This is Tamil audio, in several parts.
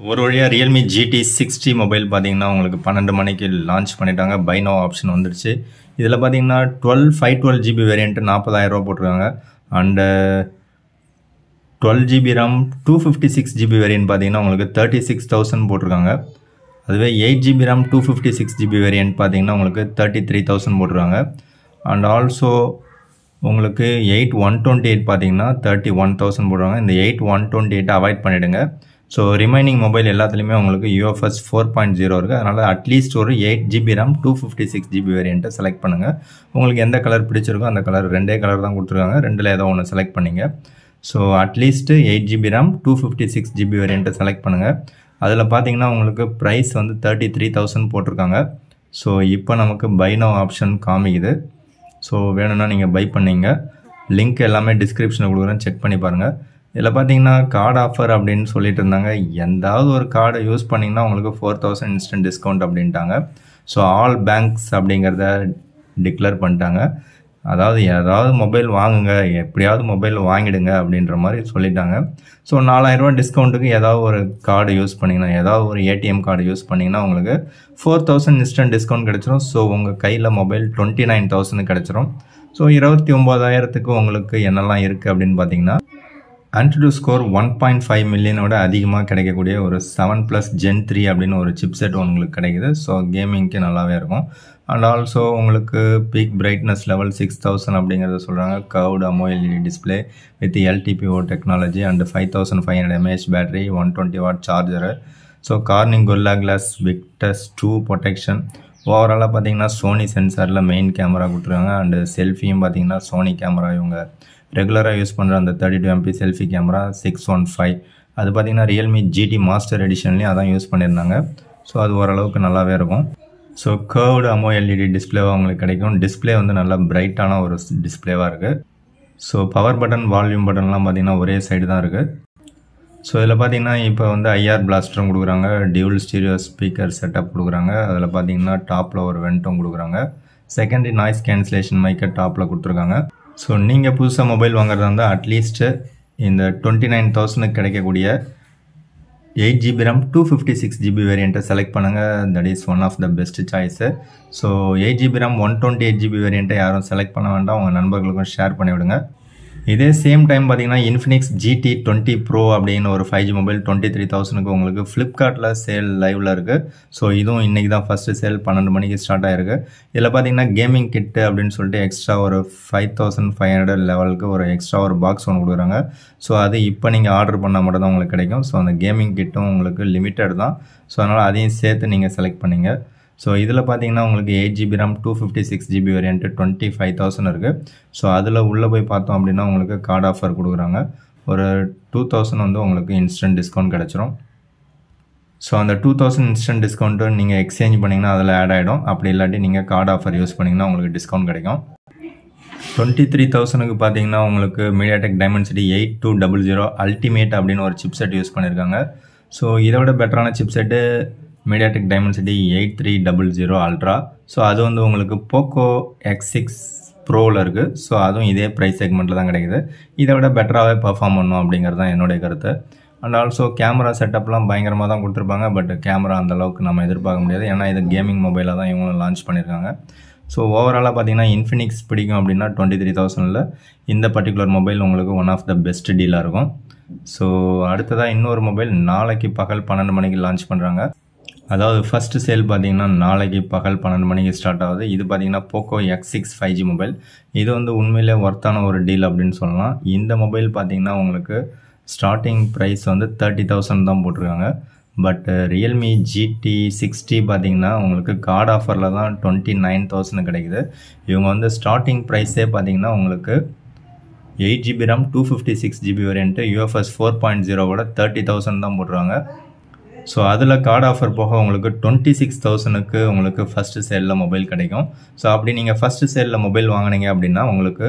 ஒரு வழியாக ரியல்மி GT60 மொபைல் பார்த்தீங்கன்னா உங்களுக்கு 12 மணிக்கு லான்ச் பண்ணிட்டாங்க. பை நோ ஆப்ஷன் வந்துடுச்சு. இதில் பார்த்தீங்கன்னா 512 GB வேரியன்ட் 40,000 போட்டிருக்காங்க. And 12 GB RAM 256 GB variant பார்த்தீங்கன்னா உங்களுக்கு 36,000 போட்டிருக்காங்க. அதுவே 8 GB RAM 256 GB வேரியன்ட் பார்த்தீங்கன்னா உங்களுக்கு 33,000 போட்டிருக்காங்க. அண்ட் ஆல்சோ உங்களுக்கு 8128 பார்த்தீங்கன்னா 31,000 போடுறாங்க. இந்த 8128 அவாய்ட் பண்ணிவிடுங்க. ஸோ ரிமைனிங் மொபைல் எல்லாத்துலேயுமே உங்களுக்கு UFS 4.0 இருக்குது. அதனால் அட்லீஸ்ட் ஒரு 8 GB RAM 256 GB வேரியண்ட்டை செலக்ட் பண்ணுங்கள். உங்களுக்கு எந்த கலர் பிடிச்சிருக்கோ அந்த கலர், ரெண்டே கலர் தான் கொடுத்துருக்காங்க, ரெண்டில் ஏதோ ஒன்று செலக்ட் பண்ணிங்க. So at least 8 GB RAM 256 GB வேரியண்ட்டை செலக்ட் பண்ணுங்கள். அதில் பார்த்தீங்கன்னா உங்களுக்கு ப்ரைஸ் வந்து 33,000 போட்டிருக்காங்க. ஸோ இப்போ நமக்கு பை நோ ஆப்ஷன் காமிக்குது. ஸோ வேணும்னா நீங்கள் பை பண்ணிங்க. லிங்க் எல்லாமே டிஸ்கிரிப்ஷனில் கொடுக்குறேன், செக் பண்ணி பாருங்கள். இதில் பார்த்தீங்கன்னா கார்டு ஆஃபர் அப்படின்னு சொல்லிட்டு இருந்தாங்க. எந்தாவது ஒரு கார்டை யூஸ் பண்ணிங்கன்னா உங்களுக்கு 4,000 இன்ஸ்டன்ட் டிஸ்கவுண்ட் அப்படின்ட்டாங்க. ஸோ ஆல் பேங்க்ஸ் அப்படிங்கிறத டிக்ளேர் பண்ணிட்டாங்க. அதாவது ஏதாவது மொபைல் வாங்குங்க, எப்படியாவது மொபைல் வாங்கிடுங்க அப்படின்ற மாதிரி சொல்லிட்டாங்க. ஸோ 4,000 டிஸ்கவுண்ட்டுக்கு ஏதாவது ஒரு கார்டு யூஸ் பண்ணிங்கன்னா, ஏதாவது ஒரு ATM கார்டு யூஸ் பண்ணிங்கன்னா உங்களுக்கு 4,000 இன்ஸ்டன்ட் டிஸ்கவுண்ட் கிடச்சிரும். ஸோ உங்கள் கையில் மொபைல் 29,000 கிடச்சிரும். ஸோ 29,000க்கு உங்களுக்கு என்னெல்லாம் இருக்குது அப்படின்னு பார்த்தீங்கன்னா, AnTuTu ஸ்கோர் 1.5 மில்லியனோட அதிகமாக கிடைக்கக்கூடிய ஒரு 7+ Gen 3 அப்படின்னு ஒரு சிப்செட் உங்களுக்கு கிடைக்குது. ஸோ கேமிங்க்கு நல்லாவே இருக்கும். அண்ட் ஆல்சோ உங்களுக்கு பீக் பிரைட்னஸ் லெவல் 6,000 அப்படிங்கிறத சொல்கிறாங்க. Curved AMOLED display with LTPO technology and 5,500 mAh battery, 120 what charger. So Corning Gorilla Glass Victus 2 protection. ஓவராலாக பார்த்தீங்கன்னா சோனி சென்சாரில் மெயின் கேமரா கொடுத்துருக்காங்க. அண்டு செல்ஃபியும் பார்த்தீங்கன்னா சோனி கேமரா, இவங்க ரெகுலராக யூஸ் பண்ணுற அந்த 32 MP செல்ஃபி கேமரா 615, அது பார்த்தீங்கன்னா ரியல்மி GT மாஸ்டர் எடிஷன்லேயும் அதான் யூஸ் பண்ணியிருந்தாங்க. ஸோ அது ஓரளவுக்கு நல்லாவே இருக்கும். ஸோ கர்வ்டு AMOLED டிஸ்பிளேவாக உங்களுக்கு கிடைக்கும். டிஸ்பிளே வந்து நல்லா பிரைட்டான ஒரு டிஸ்பிளேவாக இருக்குது. ஸோ பவர் பட்டன், வால்யூம் பட்டன்லாம் பார்த்தீங்கன்னா ஒரே சைடு தான் இருக்குது. ஸோ இதில் பார்த்தீங்கன்னா இப்போ வந்து IR பிளாஸ்டரும் கொடுக்குறாங்க, டியூல் ஸ்டீரியோ ஸ்பீக்கர் செட்டப் கொடுக்குறாங்க. அதில் பார்த்தீங்கன்னா டாப்பில் ஒரு வென்ட்டும் கொடுக்குறாங்க. செகண்டரி நாய்ஸ் கேன்சலேஷன் மைக்கை டாப்பில் கொடுத்துருக்காங்க. ஸோ நீங்கள் புதுசாக மொபைல் வாங்குறதா இருந்தால் அட்லீஸ்ட்டு இந்த 29,000க்கு கிடைக்கக்கூடிய 8 GB RAM 256 GB வேரியண்ட்டை செலக்ட் பண்ணுங்கள். That is one of the best choice. So 8 GB RAM 128 GB வேரியண்ட்டை யாரும் செலக்ட் பண்ண வேண்டாம், உங்கள் நண்பர்களுக்கும் ஷேர் பண்ணிவிடுங்க. இதே சேம் டைம் பார்த்தீங்கன்னா Infinix GT20 Pro அப்படின்னு ஒரு 5G மொபைல் 23,000க்கு உங்களுக்கு ஃப்ளிப்கார்ட்டில் சேல் லைவில் இருக்குது. ஸோ இதுவும் இன்றைக்கி தான் ஃபஸ்ட்டு சேல் 12 மணிக்கு ஸ்டார்ட் ஆகிருக்கு. இதில் பார்த்தீங்கன்னா கேமிங் கிட்டு அப்படின்னு சொல்லிட்டு எக்ஸ்ட்ரா ஒரு 5,500 லெவலுக்கு ஒரு எக்ஸ்ட்ரா ஒரு பாக்ஸ் ஒன்று கொடுக்குறாங்க. ஸோ அது இப்போ நீங்கள் ஆர்டர் பண்ணால் மட்டும் தான் உங்களுக்கு கிடைக்கும். ஸோ அந்த கேமிங் கிட்டும் உங்களுக்கு லிமிட்டட் தான். ஸோ அதனால் அதையும் சேர்த்து நீங்கள் செலக்ட் பண்ணிங்க. ஸோ இதில் பார்த்தீங்கன்னா உங்களுக்கு 8 GB RAM 256 GB வேரியன்ட்டு 25,000 இருக்குது. ஸோ அதில் உள்ளே போய் பார்த்தோம் அப்படின்னா உங்களுக்கு கார்டு ஆஃபர் கொடுக்குறாங்க. ஒரு 2,000 வந்து உங்களுக்கு இன்ஸ்டன்ட் டிஸ்கவுண்ட் கிடச்சிரும். ஸோ அந்த 2,000 இன்ஸ்டன்ட் டிஸ்கவுண்ட்டு நீங்கள் எக்ஸ்சேஞ்ச் பண்ணிங்கன்னா அதில் ஆட் ஆகிடும். அப்படி இல்லாட்டி நீங்கள் கார்டு ஆஃபர் யூஸ் பண்ணிங்கன்னா உங்களுக்கு டிஸ்கவுண்ட் கிடைக்கும். 23,000க்கு பார்த்தீங்கன்னா உங்களுக்கு MediaTek Dimensity 8200 அல்டிமேட் அப்படின்னு ஒரு சிப்செட் யூஸ் பண்ணியிருக்காங்க. ஸோ இதை விட பெட்டரான chipset MediaTek Dimensity 8300 Ultra. So அது வந்து உங்களுக்கு Poco X6 Proவில் இருக்குது. ஸோ அதுவும் இதே ப்ரைஸ் செக்மெண்ட்டில் தான் கிடைக்குது. இதை விட பெட்டராகவே பர்ஃபார்ம் பண்ணும் அப்படிங்கிறது தான் என்னுடைய கருத்து. அண்ட் ஆல்சோ கேமரா செட்டப்லாம் பயங்கரமாக தான் கொடுத்துருப்பாங்க. பட் கேமரா அந்தளவுக்கு நம்ம எதிர்பார்க்க முடியாது, ஏன்னா இது கேமிங் மொபைலாக தான் இவங்களும் லான்ச் பண்ணியிருக்காங்க. ஸோ ஓவராலாக பார்த்தீங்கன்னா Infinix பிடிக்கும் அப்படின்னா 23,000ல் இந்த பர்டிகுலர் மொபைல் உங்களுக்கு ஒன் ஆஃப் த பெஸ்ட் டீலாக இருக்கும். ஸோ அடுத்ததாக இன்னொரு மொபைல் நாளைக்கு பகல் 12 மணிக்கு லான்ச் பண்ணுறாங்க. அதாவது ஃபஸ்ட்டு சேல் பார்த்தீங்கன்னா நாளைக்கு பகல் 12 மணிக்கு ஸ்டார்ட் ஆகுது. இது பார்த்தீங்கன்னா Poco X6 5G மொபைல். இது வந்து உண்மையிலே ஒர்த்தான ஒரு டீல் அப்படின்னு சொல்லலாம். இந்த மொபைல் பார்த்தீங்கன்னா உங்களுக்கு ஸ்டார்டிங் ப்ரைஸ் வந்து 30,000 தான் போட்டிருக்காங்க. பட் ரியல்மி GT60 பார்த்தீங்கன்னா உங்களுக்கு கார்டு ஆஃபரில் தான் 29,000 கிடைக்குது. இவங்க வந்து ஸ்டார்டிங் ப்ரைஸே பார்த்தீங்கன்னா உங்களுக்கு 8 GB RAM 256 GB variant UFS 4.0 30,000 தான் போட்டுருவாங்க. ஸோ அதில் கார்டு ஆஃபர் போக உங்களுக்கு 26,000க்கு உங்களுக்கு ஃபஸ்ட்டு சேலில் மொபைல் கிடைக்கும். ஸோ அப்படி நீங்கள் ஃபஸ்ட்டு சேலில் மொபைல் வாங்கினீங்க அப்படின்னா உங்களுக்கு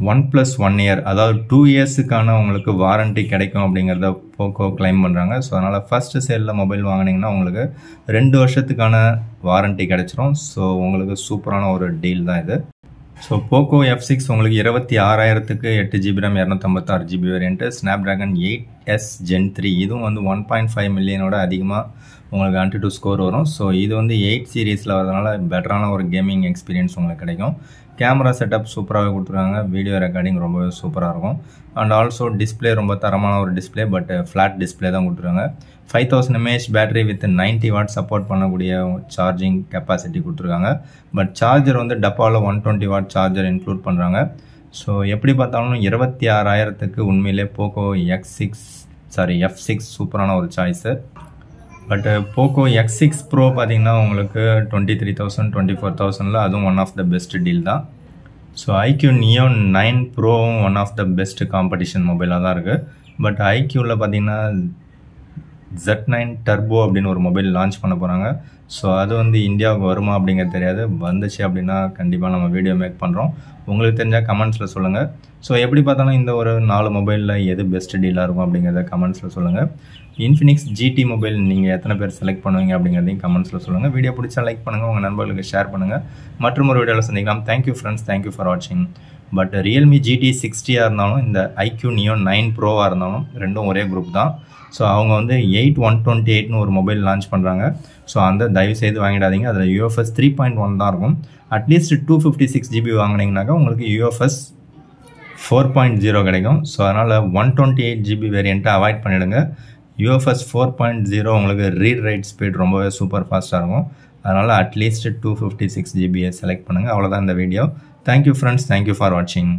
1+1 இயர், அதாவது 2 இயர்ஸுக்கான உங்களுக்கு வாரண்ட்டி கிடைக்கும் அப்படிங்கிறத போக்கோ கிளைம் பண்ணுறாங்க. ஸோ அதனால் ஃபஸ்ட்டு சேலில் மொபைல் வாங்கினீங்கன்னா உங்களுக்கு 2 வருஷத்துக்கான வாரண்ட்டி கிடைச்சிரும். ஸோ உங்களுக்கு சூப்பரான ஒரு டீல் தான் இது. ஸோ போக்கோ F6 உங்களுக்கு 26,000க்கு 8GB RAM 256GB variant Snapdragon 8S Gen 3 இதுவும் வந்து 1.5 மில்லியனோட அதிகமாக உங்களுக்கு AnTuTu ஸ்கோர் வரும். ஸோ இது வந்து 8 சீரீஸில் வரதுனால பெட்டரான ஒரு கேமிங் எக்ஸ்பீரியன்ஸ் உங்களுக்கு கிடைக்கும். கேமரா செட்டப் சூப்பராகவே கொடுத்துருக்காங்க. வீடியோ ரெக்கார்டிங் ரொம்பவே சூப்பராக இருக்கும். அண்ட் ஆல்சோ டிஸ்பிளே ரொம்ப தரமான ஒரு டிஸ்பிளே, பட் ஃப்ளாட் டிஸ்பிளே தான் கொடுத்துருக்காங்க. 5000 mAh battery with 90 what support பண்ணக்கூடிய சார்ஜிங் கெப்பாசிட்டி கொடுத்துருக்காங்க. பட் சார்ஜர் வந்து டப்பாவில் 120 வாட் சார்ஜர் இன்க்ளூட் பண்ணுறாங்க. ஸோ எப்படி பார்த்தாலும் 26,000க்கு உண்மையிலே போக்கோ F6 சூப்பரான ஒரு choice. But Poco X6 bro பார்த்தீங்கன்னா உங்களுக்கு 23,000 24,000ல் அதுவும் one of the best deal தான். ஸோ iQOO Neo 9 ப்ரோவும் one of the best competition மொபைலாக தான் இருக்குது. பட் iQOOவில் பார்த்தீங்கன்னா Z9 டர்போ அப்படின்னு ஒரு மொபைல் லான்ச் பண்ண போகிறாங்க. ஸோ அது வந்து இந்தியாவுக்கு வருமா அப்படிங்கிறது தெரியாது. வந்துச்சு அப்படின்னா கண்டிப்பாக நம்ம வீடியோ மேக் பண்ணுறோம். உங்களுக்கு தெரிஞ்சால் கமெண்ட்ஸில் சொல்லுங்கள். ஸோ எப்படி பார்த்தாலும் இந்த ஒரு 4 மொபைலில் எது பெஸ்ட் டீலாக இருக்கும் அப்படிங்கிறத கமெண்ட்ஸில் சொல்லுங்கள். இன்ஃபினிக்ஸ் GT மொபைல் நீங்கள் எத்தனை பேர் செலக்ட் பண்ணுவீங்க அப்படிங்கிறதையும் கமெண்ட்ஸில் சொல்லுங்கள். வீடியோ பிடிச்சா லைக் பண்ணுங்கள், உங்கள் நண்பர்களுக்கு ஷேர் பண்ணுங்கள். மற்றும் ஒரு வீடியோவில் சந்திக்கலாம். தேங்க்யூ ஃப்ரெண்ட்ஸ், தேங்க்யூ ஃபார் வாட்சிங். பட் ரியல்மி GT 60 இருந்தாலும் இந்த iQOO Neo 9 ப்ரோவாக இருந்தாலும் ரெண்டும் ஒரே குரூப் தான். ஸோ அவங்க வந்து 8128னு ஒரு மொபைல் லான்ச் பண்ணுறாங்க. ஸோ அந்த தயவு செய்து வாங்கிடாதீங்க. அதில் UFS 3.1 தான் இருக்கும். அட்லீஸ்ட் 256GB வாங்கினீங்கன்னாக்கா உங்களுக்கு UFS 4.0 கிடைக்கும். ஸோ அதனால் 128GB வேரியண்ட்டை அவாய்ட் பண்ணிவிடுங்க. UFS 4.0 உங்களுக்கு ரீட் ரைட் ஸ்பீட் ரொம்பவே சூப்பர் ஃபாஸ்ட்டாக இருக்கும். அதனால் அட்லீஸ்ட் 256GB செலக்ட் பண்ணுங்கள். அவ்வளோதான் இந்த video. Thank you friends, thank you for வாட்சிங்.